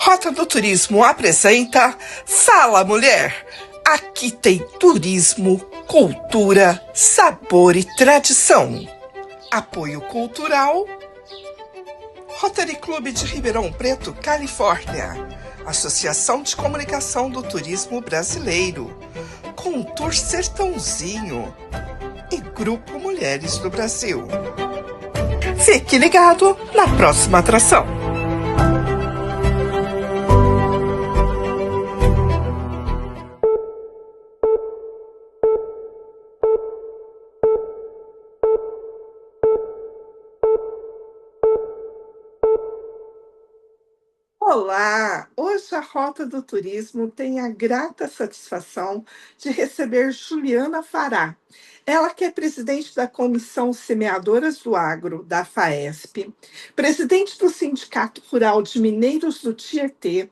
Rota do Turismo apresenta Fala Mulher. Aqui tem turismo, cultura, sabor e tradição. Apoio cultural Rotary Clube de Ribeirão Preto, Califórnia. Associação de Comunicação do Turismo Brasileiro. Contour Sertãozinho e Grupo Mulheres do Brasil. Fique ligado na próxima atração. Olá! Hoje a Rota do Turismo tem a grata satisfação de receber Juliana Fará. Ela que é presidente da Comissão Semeadoras do Agro, da FAESP, presidente do Sindicato Rural de Mineiros do Tietê,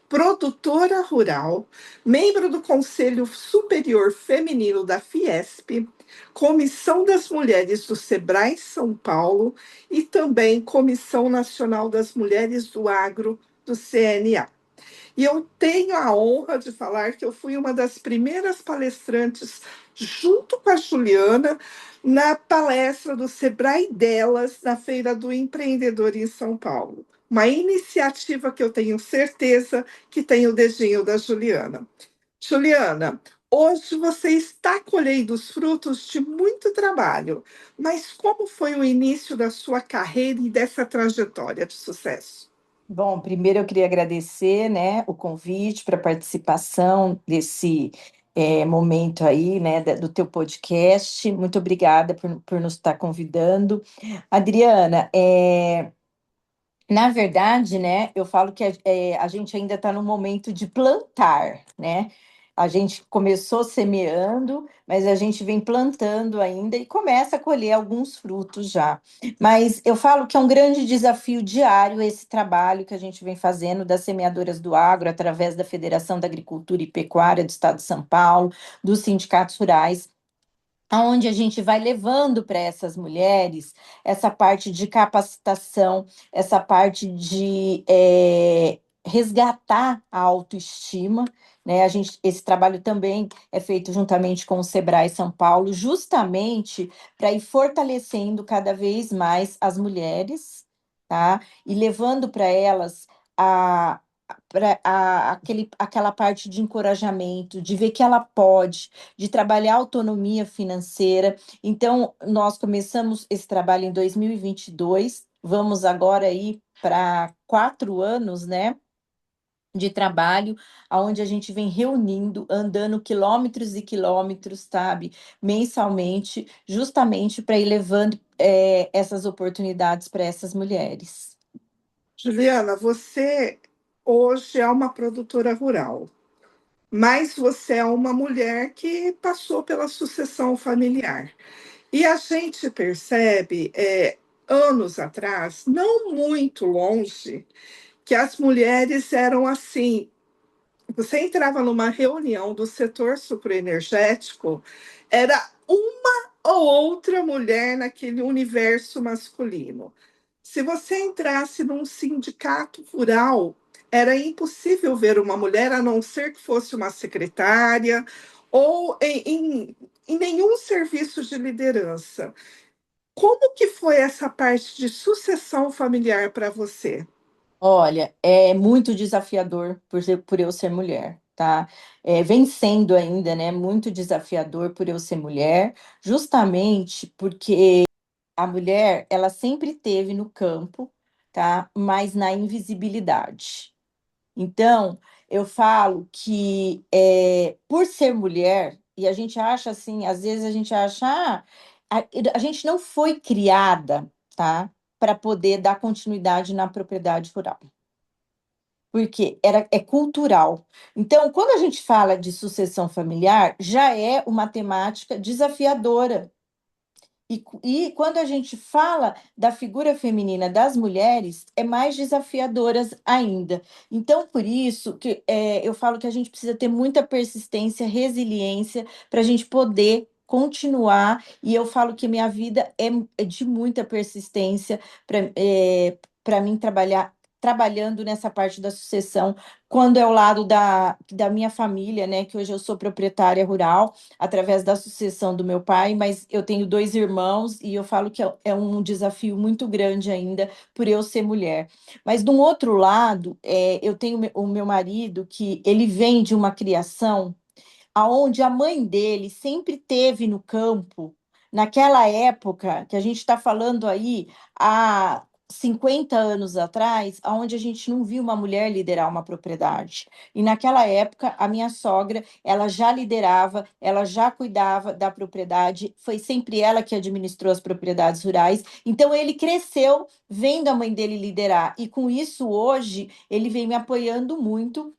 produtora rural, membro do Conselho Superior Feminino da Fiesp, Comissão das Mulheres do Sebrae São Paulo e também Comissão Nacional das Mulheres do Agro do CNA. E eu tenho a honra de falar que eu fui uma das primeiras palestrantes, junto com a Juliana, na palestra do Sebrae Delas, na Feira do Empreendedor em São Paulo. Uma iniciativa que eu tenho certeza que tem o dedinho da Juliana. Juliana, hoje você está colhendo os frutos de muito trabalho, mas como foi o início da sua carreira e dessa trajetória de sucesso? Bom, primeiro eu queria agradecer, né, o convite para participação desse momento aí, né, do teu podcast. Muito obrigada por nos estar convidando. Adriana, na verdade, né, eu falo que a gente ainda está no momento de plantar, né? A gente começou semeando, mas a gente vem plantando ainda e começa a colher alguns frutos já. Mas eu falo que é um grande desafio diário esse trabalho que a gente vem fazendo das semeadoras do agro, através da Federação da Agricultura e Pecuária do Estado de São Paulo, dos sindicatos rurais, aonde a gente vai levando para essas mulheres essa parte de capacitação, essa parte de resgatar a autoestima, né? Esse trabalho também é feito juntamente com o Sebrae São Paulo, justamente para ir fortalecendo cada vez mais as mulheres, tá? E levando para elas a aquela parte de encorajamento, de ver que ela pode, de trabalhar autonomia financeira. Então, nós começamos esse trabalho em 2022, vamos agora aí para 4 anos, né, de trabalho, onde a gente vem reunindo, andando quilômetros e quilômetros, sabe, mensalmente, justamente para ir levando essas oportunidades para essas mulheres. Juliana, você hoje é uma produtora rural, mas você é uma mulher que passou pela sucessão familiar. E a gente percebe, anos atrás, não muito longe, que as mulheres eram assim. Você entrava numa reunião do setor sucroenergético, era uma ou outra mulher naquele universo masculino. Se você entrasse num sindicato rural, era impossível ver uma mulher, a não ser que fosse uma secretária ou em nenhum serviço de liderança. Como que foi essa parte de sucessão familiar para você? Olha, é muito desafiador por eu ser mulher, tá? Vem sendo ainda, né, muito desafiador por eu ser mulher, justamente porque a mulher, ela sempre teve no campo, tá? Mas na invisibilidade. Então, eu falo que por ser mulher, e a gente acha assim, às vezes a gente acha, a gente não foi criada, tá? Para poder dar continuidade na propriedade rural. Porque é cultural. Então, quando a gente fala de sucessão familiar, já é uma temática desafiadora. E quando a gente fala da figura feminina das mulheres, é mais desafiadoras ainda. Então, por isso que eu falo que a gente precisa ter muita persistência, resiliência, para a gente poder continuar. E eu falo que minha vida é de muita persistência para mim trabalhar trabalhando nessa parte da sucessão, quando é o lado da minha família, né? Que hoje eu sou proprietária rural, através da sucessão do meu pai, mas eu tenho dois irmãos e eu falo que é um desafio muito grande ainda por eu ser mulher. Mas, de um outro lado, eu tenho o meu marido, que ele vem de uma criação aonde a mãe dele sempre teve no campo, naquela época que a gente está falando aí há 50 anos atrás, aonde a gente não viu uma mulher liderar uma propriedade. E naquela época, a minha sogra, ela já liderava, ela já cuidava da propriedade, foi sempre ela que administrou as propriedades rurais. Então ele cresceu vendo a mãe dele liderar e com isso hoje ele vem me apoiando muito.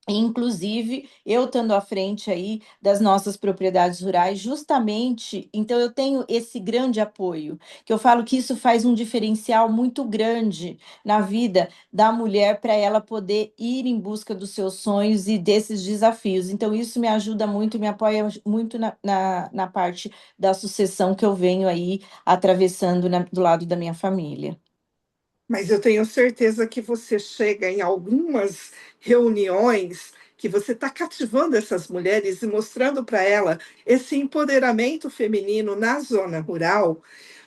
Inclusive, eu estando à frente aí das nossas propriedades rurais, justamente, então eu tenho esse grande apoio, que eu falo que isso faz um diferencial muito grande na vida da mulher para ela poder ir em busca dos seus sonhos e desses desafios. Então, isso me ajuda muito, me apoia muito na parte da sucessão que eu venho aí atravessando do lado da minha família. Mas eu tenho certeza que você chega em algumas reuniões que você está cativando essas mulheres e mostrando para ela esse empoderamento feminino na zona rural,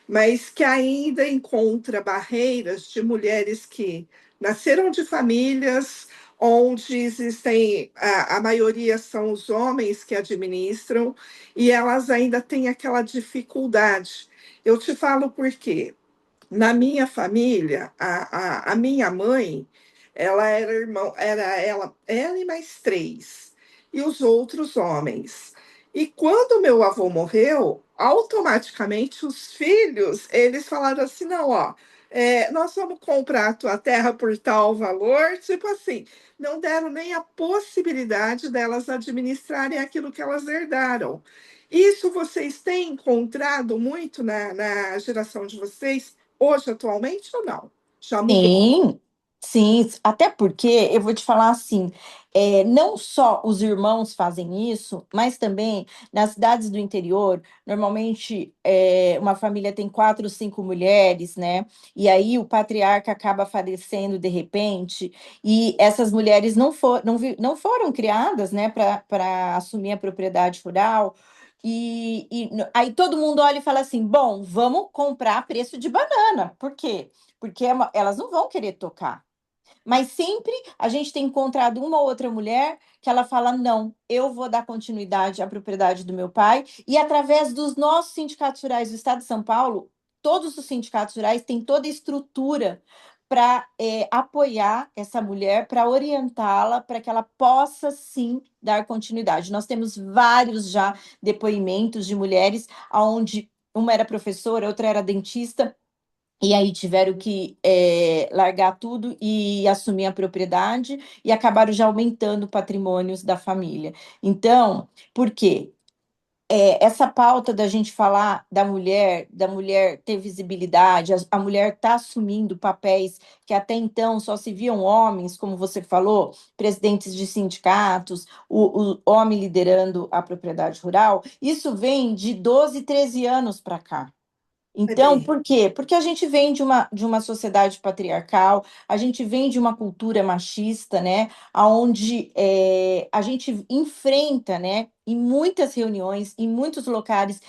mas que ainda encontra barreiras de mulheres que nasceram de famílias onde existem, a maioria são os homens que administram, e elas ainda têm aquela dificuldade. Eu te falo por quê? Na minha família, a minha mãe, ela era irmão, era ela e mais três, e os outros homens. E quando meu avô morreu, automaticamente os filhos, eles falaram assim, não, ó, nós vamos comprar a tua terra por tal valor, tipo assim, não deram nem a possibilidade delas administrarem aquilo que elas herdaram. Isso vocês têm encontrado muito na geração de vocês? Hoje, atualmente, ou não? Já mudou? Sim, sim, até porque eu vou te falar assim, não só os irmãos fazem isso, mas também nas cidades do interior, normalmente uma família tem quatro, cinco mulheres, né? E aí o patriarca acaba falecendo de repente, e essas mulheres não foram criadas, né, para assumir a propriedade rural. Aí todo mundo olha e fala assim: bom, vamos comprar a preço de banana. Por quê? Porque elas não vão querer tocar. Mas sempre a gente tem encontrado uma ou outra mulher que ela fala: não, eu vou dar continuidade à propriedade do meu pai, e através dos nossos sindicatos rurais do estado de São Paulo, todos os sindicatos rurais têm toda a estrutura para apoiar essa mulher, para orientá-la, para que ela possa sim dar continuidade. Nós temos vários já depoimentos de mulheres onde uma era professora, outra era dentista, e aí tiveram que largar tudo e assumir a propriedade e acabaram já aumentando patrimônios da família. Então, por quê? Essa pauta da gente falar da mulher ter visibilidade, a mulher está assumindo papéis que até então só se viam homens, como você falou, presidentes de sindicatos, o homem liderando a propriedade rural, isso vem de 12, 13 anos para cá. É Então, bem. por quê? Porque a gente vem de uma sociedade patriarcal, a gente vem de uma cultura machista, né? Onde a gente enfrenta, né? Em muitas reuniões, em muitos locais,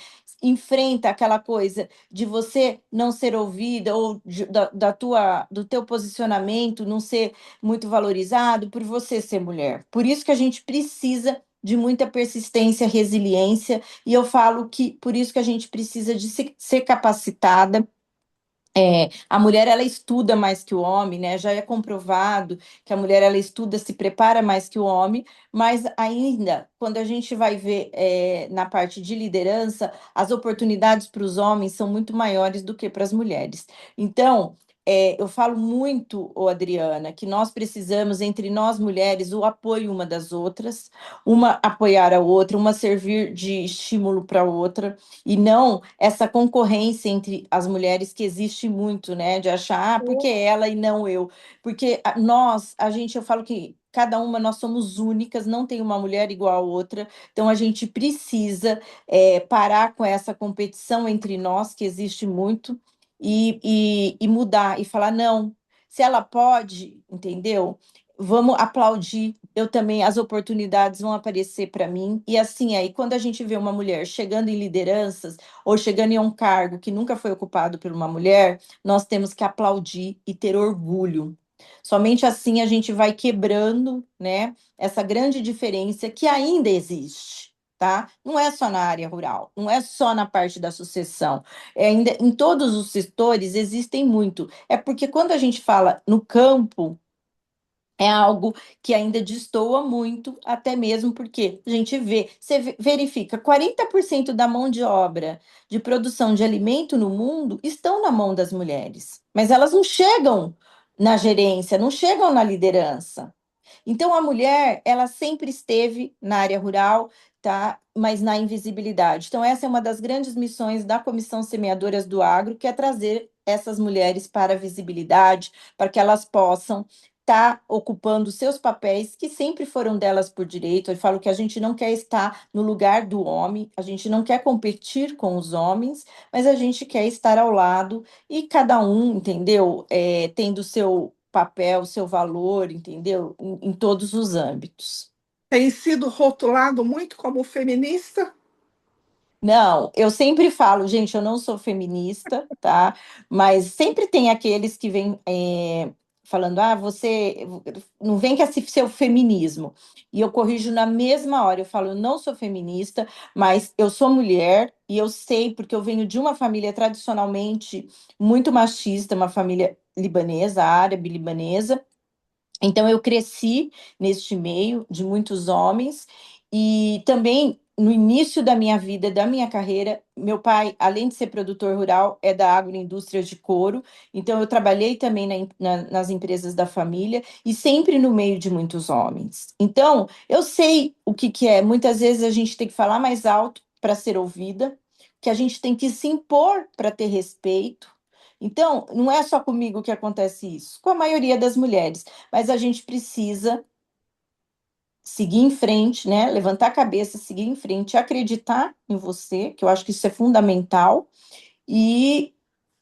enfrenta aquela coisa de você não ser ouvida ou do teu posicionamento não ser muito valorizado por você ser mulher. Por isso que a gente precisa de muita persistência, resiliência, e eu falo que por isso que a gente precisa de ser capacitada. A mulher ela estuda mais que o homem, né? Já é comprovado que a mulher ela estuda, se prepara mais que o homem, mas ainda quando a gente vai ver na parte de liderança, as oportunidades para os homens são muito maiores do que para as mulheres. Então, eu falo muito, ô Adriana, que nós precisamos, entre nós mulheres, o apoio uma das outras, uma apoiar a outra, uma servir de estímulo para a outra, e não essa concorrência entre as mulheres que existe muito, né? De achar, porque ela e não eu. Porque eu falo que cada uma nós somos únicas, não tem uma mulher igual a outra, então a gente precisa parar com essa competição entre nós, que existe muito, e mudar e falar, não. Se ela pode, entendeu? Vamos aplaudir. Eu também, as oportunidades vão aparecer para mim. E assim, aí, quando a gente vê uma mulher chegando em lideranças ou chegando em um cargo que nunca foi ocupado por uma mulher, nós temos que aplaudir e ter orgulho. Somente assim a gente vai quebrando, né, essa grande diferença que ainda existe. Tá? Não é só na área rural, não é só na parte da sucessão. É ainda em todos os setores existem muito. É porque quando a gente fala no campo, é algo que ainda destoa muito, até mesmo porque a gente vê, verifica, 40% da mão de obra de produção de alimento no mundo estão na mão das mulheres, mas elas não chegam na gerência, não chegam na liderança. Então, a mulher, ela sempre esteve na área rural, tá? Mas na invisibilidade. Então, essa é uma das grandes missões da Comissão Semeadoras do Agro, que é trazer essas mulheres para a visibilidade, para que elas possam estar ocupando seus papéis que sempre foram delas por direito. Eu falo que a gente não quer estar no lugar do homem, a gente não quer competir com os homens, mas a gente quer estar ao lado e cada um, entendeu? Tendo o seu papel, seu valor, entendeu? Em todos os âmbitos. Tem sido rotulado muito como feminista? Não, eu sempre falo, gente, eu não sou feminista, tá? Mas sempre tem aqueles que vêm falando, ah, você não vem com esse seu feminismo. E eu corrijo na mesma hora, eu falo, eu não sou feminista, mas eu sou mulher e eu sei, porque eu venho de uma família tradicionalmente muito machista, uma família libanesa, árabe-libanesa. Então, eu cresci neste meio de muitos homens e também no início da minha vida, da minha carreira, meu pai, além de ser produtor rural, é da agroindústria de couro. Então, eu trabalhei também nas empresas da família e sempre no meio de muitos homens. Então, eu sei o que que é. Muitas vezes a gente tem que falar mais alto para ser ouvida, que a gente tem que se impor para ter respeito. Então, não é só comigo que acontece isso, com a maioria das mulheres, mas a gente precisa seguir em frente, né? Levantar a cabeça, seguir em frente, acreditar em você, que eu acho que isso é fundamental, e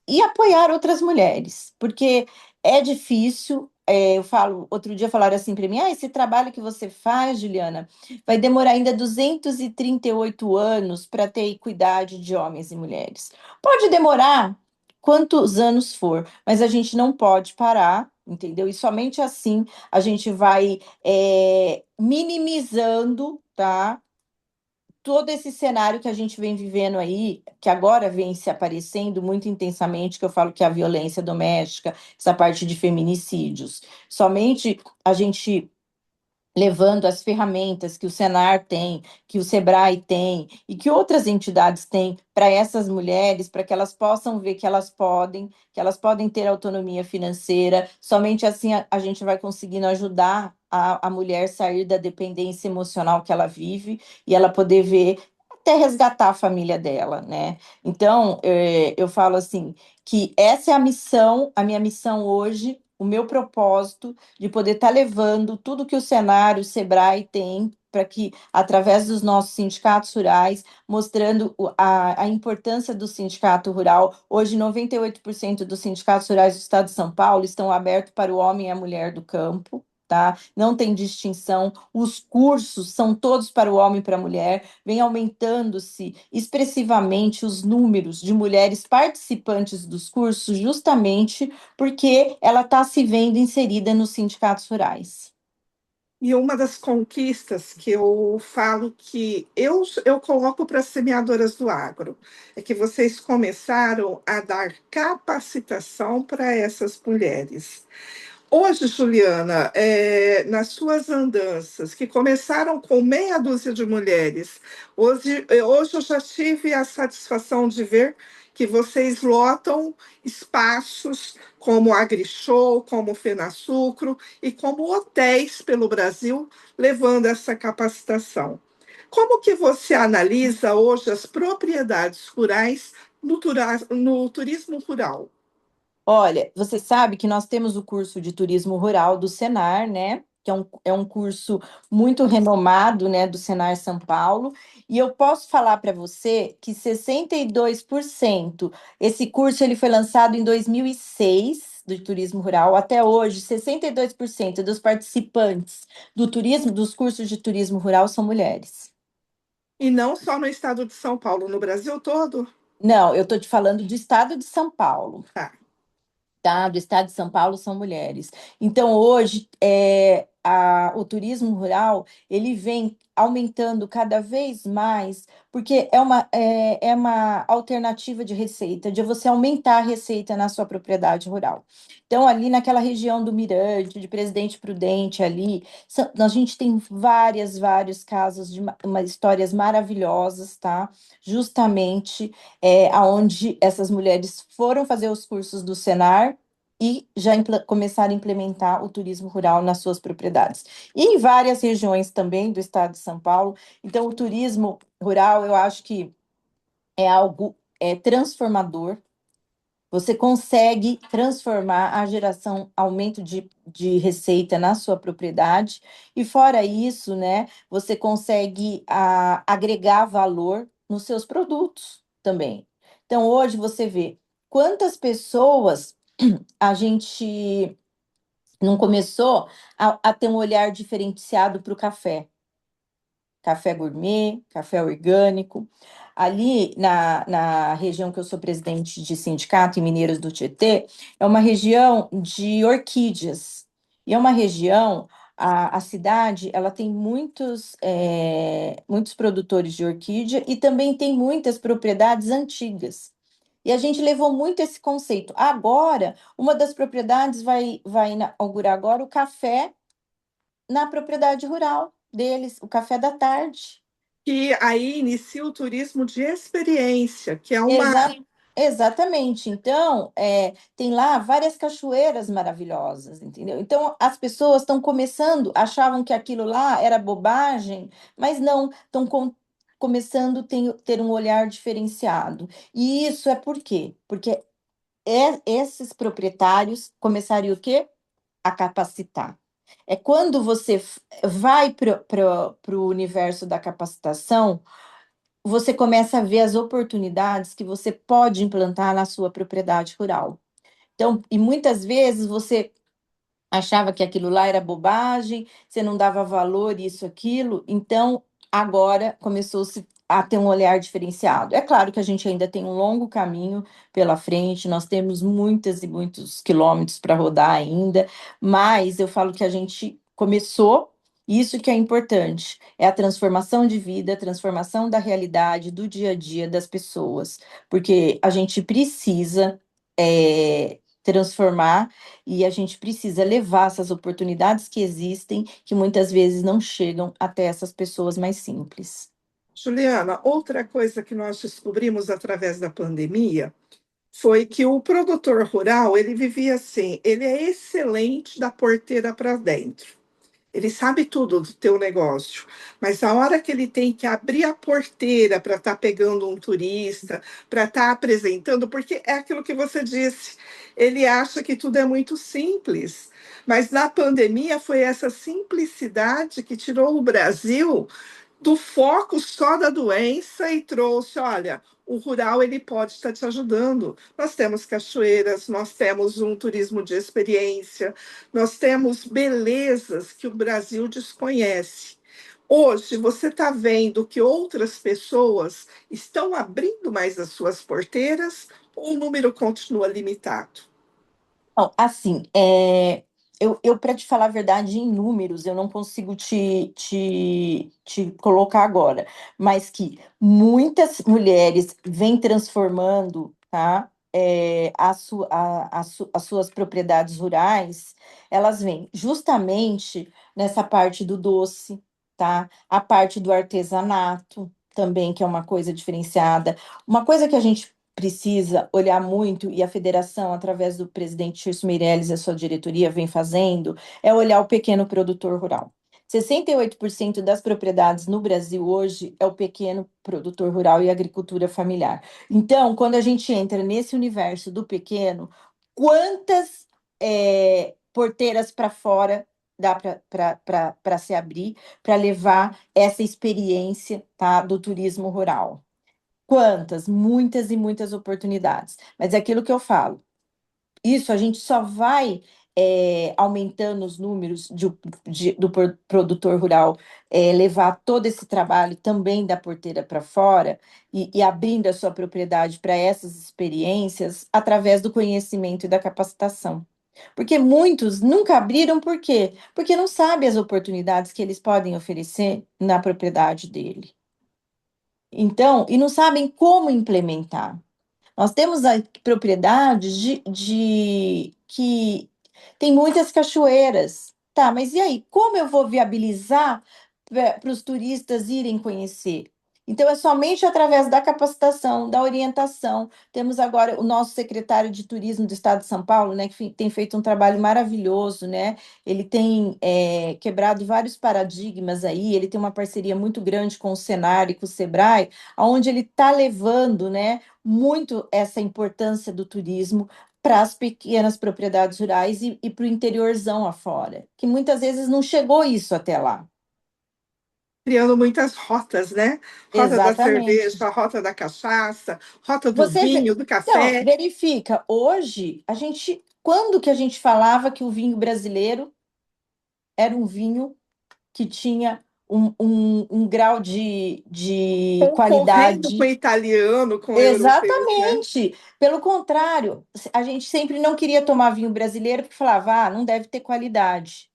e apoiar outras mulheres, porque é difícil. Eu falo, outro dia falaram assim para mim: ah, esse trabalho que você faz, Juliana, vai demorar ainda 238 anos para ter equidade de homens e mulheres. Pode demorar quantos anos for, mas a gente não pode parar, entendeu? E somente assim a gente vai minimizando, tá? Todo esse cenário que a gente vem vivendo aí, que agora vem se aparecendo muito intensamente, que eu falo que é a violência doméstica, essa parte de feminicídios. Somente a gente levando as ferramentas que o Senar tem, que o Sebrae tem e que outras entidades têm para essas mulheres, para que elas possam ver que elas podem ter autonomia financeira. Somente assim a gente vai conseguindo ajudar a mulher sair da dependência emocional que ela vive e ela poder ver até resgatar a família dela, né? Então, eu falo assim que essa é a minha missão hoje, o meu propósito de poder estar levando tudo que o Senar, o Sebrae tem, para que, através dos nossos sindicatos rurais, mostrando a importância do sindicato rural. Hoje, 98% dos sindicatos rurais do estado de São Paulo estão abertos para o homem e a mulher do campo. Tá? Não tem distinção, os cursos são todos para o homem e para a mulher, vem aumentando-se expressivamente os números de mulheres participantes dos cursos, justamente porque ela está se vendo inserida nos sindicatos rurais. E uma das conquistas que eu falo que eu coloco para as semeadoras do agro é que vocês começaram a dar capacitação para essas mulheres. Hoje, Juliana, nas suas andanças, que começaram com meia dúzia de mulheres, hoje eu já tive a satisfação de ver que vocês lotam espaços como AgriShow, como Fenasucro e como hotéis pelo Brasil, levando essa capacitação. Como que você analisa hoje as propriedades rurais no turismo rural? Olha, você sabe que nós temos o curso de turismo rural do Senar, né? Que é um curso muito renomado, né, do Senar São Paulo, e eu posso falar para você que 62% esse curso ele foi lançado em 2006, do turismo rural. Até hoje, 62% dos participantes do turismo, dos cursos de turismo rural são mulheres. E não só no estado de São Paulo, no Brasil todo? Não, eu estou te falando do estado de São Paulo. Tá. Tá, do estado de São Paulo são mulheres. Então, hoje, o turismo rural, ele vem aumentando cada vez mais, porque é uma alternativa de receita, de você aumentar a receita na sua propriedade rural. Então, ali naquela região do Mirante, de Presidente Prudente, ali, a gente tem vários casos de histórias maravilhosas, tá? Justamente aonde essas mulheres foram fazer os cursos do Senar e já começaram a implementar o turismo rural nas suas propriedades. E em várias regiões também do estado de São Paulo. Então, o turismo rural, eu acho que é algo transformador. Você consegue transformar a geração, aumento de receita na sua propriedade, e fora isso, né, você consegue agregar valor nos seus produtos também. Então, hoje você vê quantas pessoas a gente não começou a ter um olhar diferenciado para o café. Café gourmet, café orgânico. Ali na região que eu sou presidente de sindicato, em Mineiros do Tietê, é uma região de orquídeas. E é uma região, a cidade, ela tem muitos produtores de orquídea e também tem muitas propriedades antigas. E a gente levou muito esse conceito. Agora, uma das propriedades vai inaugurar agora o café na propriedade rural deles, o café da tarde. Que aí inicia o turismo de experiência, que é uma. Exa exatamente. Então, tem lá várias cachoeiras maravilhosas, entendeu? Então, as pessoas estão começando, achavam que aquilo lá era bobagem, mas não, estão começando a ter um olhar diferenciado. E isso é por quê? Porque esses proprietários começaram o quê? A capacitar. É quando você vai para o universo da capacitação, você começa a ver as oportunidades que você pode implantar na sua propriedade rural. Então, e muitas vezes você achava que aquilo lá era bobagem, você não dava valor, isso, aquilo. Então, agora começou-se a ter um olhar diferenciado. É claro que a gente ainda tem um longo caminho pela frente, nós temos muitas e muitos quilômetros para rodar ainda, mas eu falo que a gente começou, isso que é importante, é a transformação de vida, a transformação da realidade, do dia a dia das pessoas, porque a gente precisa transformar e a gente precisa levar essas oportunidades que existem, que muitas vezes não chegam até essas pessoas mais simples. Juliana, outra coisa que nós descobrimos através da pandemia foi que o produtor rural, ele vivia assim, ele é excelente da porteira para dentro. Ele sabe tudo do teu negócio, mas a hora que ele tem que abrir a porteira para estar pegando um turista, para estar apresentando, porque é aquilo que você disse, ele acha que tudo é muito simples. Mas na pandemia foi essa simplicidade que tirou o Brasil do foco só da doença e trouxe, olha, o rural ele pode estar te ajudando. Nós temos cachoeiras, nós temos um turismo de experiência, nós temos belezas que o Brasil desconhece. Hoje você está vendo que outras pessoas estão abrindo mais as suas porteiras ou o número continua limitado? Bom, assim, eu para te falar a verdade, em números, eu não consigo te colocar agora, mas que muitas mulheres vêm transformando, tá? As suas propriedades rurais, elas vêm justamente nessa parte do doce, tá? A parte do artesanato também, que é uma coisa diferenciada. Uma coisa que a gente precisa olhar muito, e a federação, através do presidente Tirso Meirelles e a sua diretoria, vem fazendo, é olhar o pequeno produtor rural. 68% das propriedades no Brasil hoje é o pequeno produtor rural e agricultura familiar. Então, quando a gente entra nesse universo do pequeno, quantas porteiras para fora dá para se abrir, para levar essa experiência, tá, do turismo rural? Quantas? Muitas e muitas oportunidades. Mas é aquilo que eu falo. isso a gente só vai aumentando os números do produtor rural, levar todo esse trabalho também da porteira para fora e abrindo a sua propriedade para essas experiências através do conhecimento e da capacitação. Porque muitos nunca abriram, por quê? Porque não sabem as oportunidades que eles podem oferecer na propriedade dele. Então, e não sabem como implementar. Nós temos propriedades que tem muitas cachoeiras. Tá, mas e aí? Como eu vou viabilizar para os turistas irem conhecer? Então, é somente através da capacitação, da orientação. Temos agora o nosso secretário de Turismo do Estado de São Paulo, né, que tem feito um trabalho maravilhoso, né? Ele tem quebrado vários paradigmas aí, ele tem uma parceria muito grande com o Senar e com o Sebrae, onde ele está levando, né, muito essa importância do turismo para as pequenas propriedades rurais e para o interiorzão afora, que muitas vezes não chegou isso até lá. Criando muitas rotas, né? Rota da Exatamente. cerveja, rota da cachaça, rota do Você, vinho, do então, café. verifica, hoje, quando que a gente falava que o vinho brasileiro era um vinho que tinha um grau de Concorrendo com o qualidade. italiano, com europeus, né? Exatamente. Pelo contrário, a gente sempre não queria tomar vinho brasileiro porque falava, não deve ter qualidade.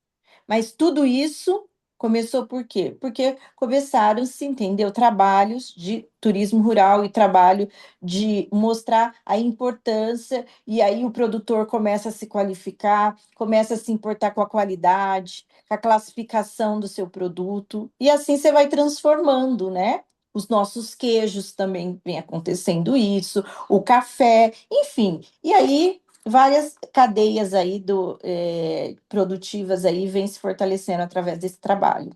Mas tudo isso começou por quê? Porque começaram-se, entendeu, trabalhos de turismo rural e trabalho de mostrar a importância, e aí o produtor começa a se qualificar, começa a se importar com a qualidade, com a classificação do seu produto, e assim você vai transformando, né? Os nossos queijos também vem acontecendo isso, o café, enfim. E aí várias cadeias aí produtivas aí vêm se fortalecendo através desse trabalho.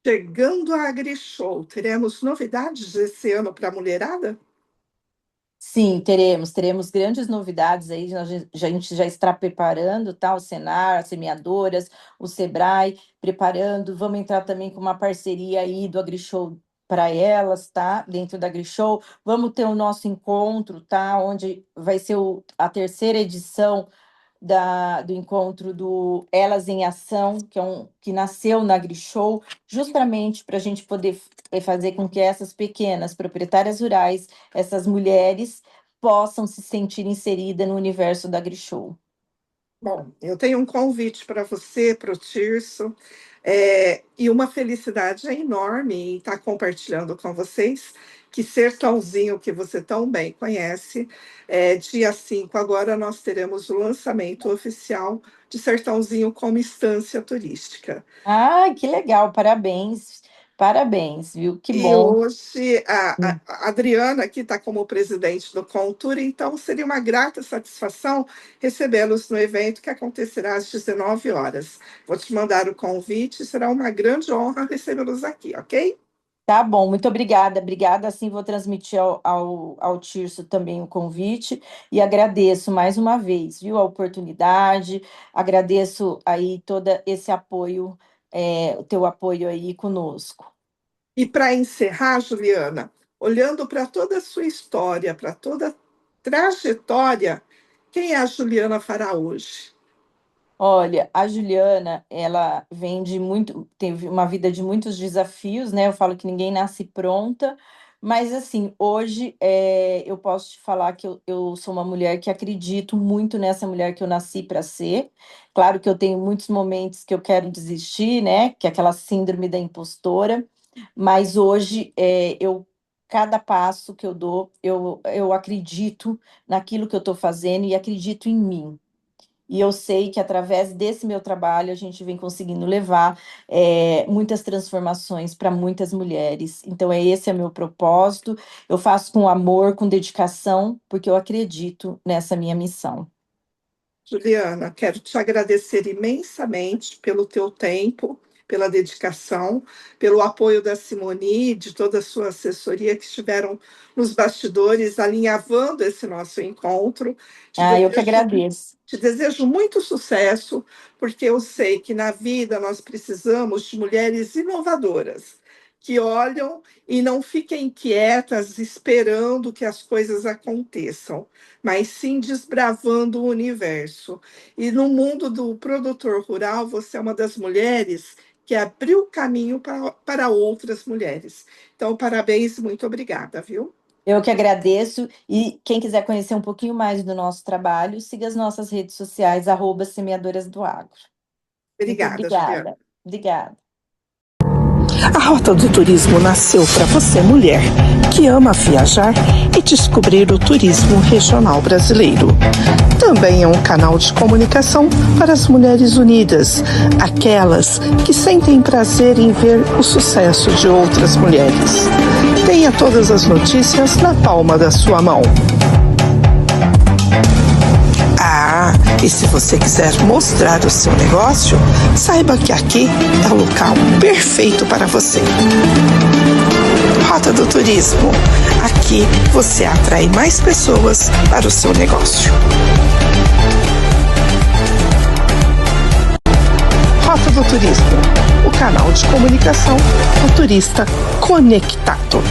Chegando a AgriShow, teremos novidades esse ano para a mulherada? Sim, teremos grandes novidades aí, a gente já está preparando, tá? O Senar, as semeadoras, o Sebrae, preparando, vamos entrar também com uma parceria aí do AgriShow para elas, tá? Dentro da AgriShow, vamos ter o nosso encontro, tá? Onde vai ser a terceira edição do encontro do Elas em Ação, que nasceu na AgriShow, justamente para a gente poder fazer com que essas pequenas proprietárias rurais, essas mulheres, possam se sentir inseridas no universo da AgriShow. Bom, eu tenho um convite para você, para o Tirso, e uma felicidade enorme em estar compartilhando com vocês que Sertãozinho, que você tão bem conhece, dia 5 agora nós teremos o lançamento oficial de Sertãozinho como instância turística. Ah, que legal, parabéns, parabéns, viu? Que E bom. hoje a Adriana aqui está como presidente do Contura, então seria uma grata satisfação recebê-los no evento que acontecerá às 19 horas. Vou te mandar o convite, será uma grande honra recebê-los aqui, ok? Tá bom, muito obrigada. Obrigada, assim vou transmitir ao Tirso também o convite e agradeço mais uma vez, viu, a oportunidade, agradeço aí todo esse apoio, o teu apoio aí conosco. E para encerrar, Juliana, olhando para toda a sua história, para toda a trajetória, quem é a Juliana Fará hoje? Olha, a Juliana, ela vem teve uma vida de muitos desafios, né? Eu falo que ninguém nasce pronta, mas assim, hoje eu posso te falar que eu sou uma mulher que acredito muito nessa mulher que eu nasci para ser. Claro que eu tenho muitos momentos que eu quero desistir, né? Que é aquela síndrome da impostora, mas hoje cada passo que eu dou, eu acredito naquilo que eu estou fazendo e acredito em mim. E eu sei que através desse meu trabalho a gente vem conseguindo levar muitas transformações para muitas mulheres. Então, esse é meu propósito. Eu faço com amor, com dedicação, porque eu acredito nessa minha missão. Juliana, quero te agradecer imensamente pelo teu tempo, pela dedicação, pelo apoio da Simone e de toda a sua assessoria que estiveram nos bastidores alinhavando esse nosso encontro. Te Ah, eu que desejo, agradeço. te desejo muito sucesso, porque eu sei que na vida nós precisamos de mulheres inovadoras, que olham e não fiquem quietas esperando que as coisas aconteçam, mas sim desbravando o universo. E no mundo do produtor rural, você é uma das mulheres que abriu caminho para outras mulheres. Então, parabéns, muito obrigada, viu? Eu que agradeço. E quem quiser conhecer um pouquinho mais do nosso trabalho, siga as nossas redes sociais, @Semeadoras do Agro. Muito Obrigada, Juliana. obrigada. Obrigada. A Rota do Turismo nasceu para você, mulher, que ama viajar e descobrir o turismo regional brasileiro. Também é um canal de comunicação para as mulheres unidas, aquelas que sentem prazer em ver o sucesso de outras mulheres. Tenha todas as notícias na palma da sua mão. E se você quiser mostrar o seu negócio, saiba que aqui é o local perfeito para você. Rota do Turismo. Aqui você atrai mais pessoas para o seu negócio. Rota do Turismo, o canal de comunicação do turista conectado.